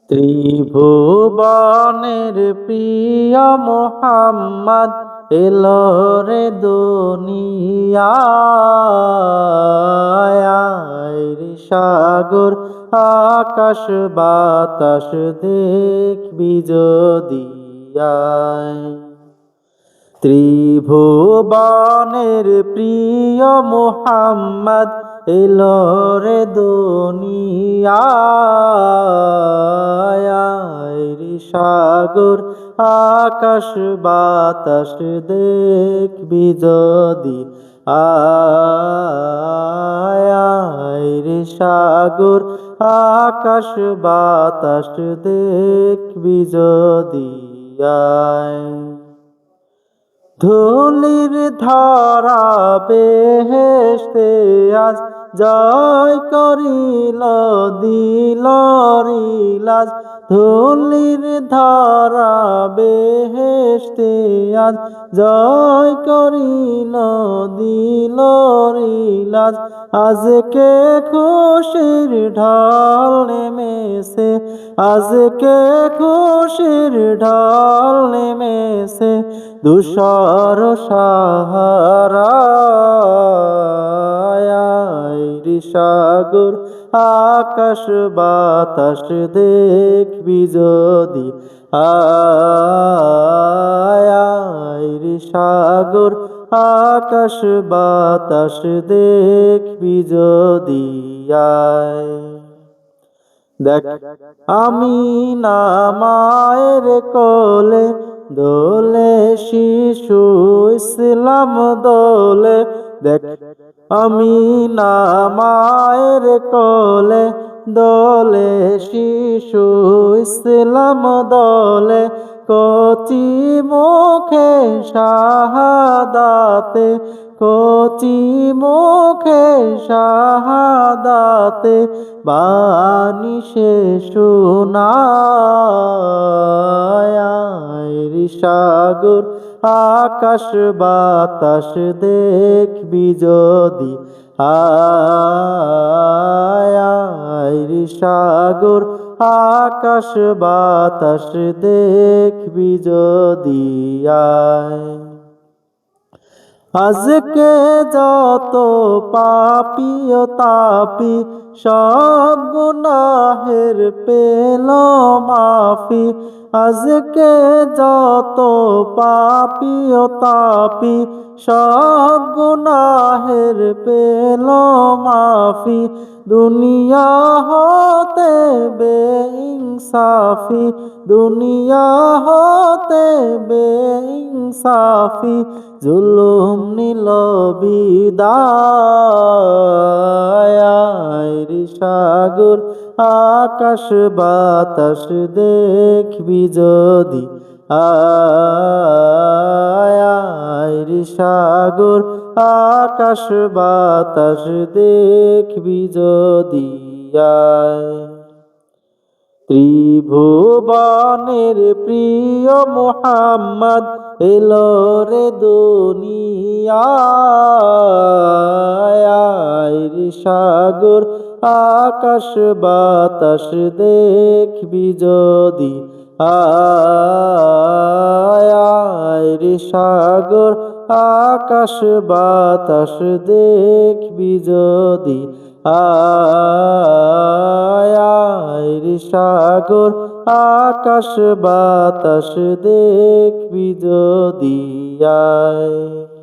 ত্রিভুবনের প্রিয় মোহাম্মদ এলো রে দুনিয়ায় রে সাগর আকাশ বাতাস দেখবি যদি আয়। ত্রিভুবনের প্রিয় মোহাম্মদ এলো রে দুনিয়ায় রে সাগর আকাশ বাতাস দেখবি যদি আয় রে সাগর আকাশ বাতাস দেখবি যদি আয়। ধুলির ধরা বেহেশতে আজ জয় করিল দিল রিলাজ। ধুলির ধরা বেহেশতে আজ জয় করিল দিল রিলাজ। আজকে খুশির ঢল নেমেছে, আজকে খুশির ঢল নেমেছে ধূসর সাহারায় রে সাগর আকাশ বাতাস দেখবি যদি আয় রে সাগর আকাশ বাতাস দেখবি যদি আয়। দেখ আমি না মায়ের কোলে দোলে শিশু ইসলাম দোলে। দেখ আমি না মায়ের কোলে দোলে শিশু ইসলাম দোলে। কচি মুখে শাহাদাতে, কচি মুখে শাহাদাতে বাণী সে শোনায় রে সাগর আকাশ বাতাস দেখবি যদি আয় রে সাগর আকাশ বাতাস দেখবি যদি আয়। আজকে যত পাপী ও তাপী সব গুনাহের পেল মাফি। আজকে যত পাপী ও তাপী সব গুনাহের পেল মাফি। দুনিয়া হতে বেইনসাফি, দুনিয়া হতে বেইনসাফি জুলুম নিল বিদায় রে সাগর আকাশ বাতাস দেখবি যদি আয় রে সাগর আকাশ বাতাস দেখবি যদি আয়। ত্রিভুবনের প্রিয় মোহাম্মদ এলো রে দুনিয়ায় রে সাগর আকাশ বাতাস দেখবি যদি আয় রে সাগর আকাশ বাতাস দেখবি যদি আয় রে সাগর আকাশ বাতাস দেখবি যদি আয়।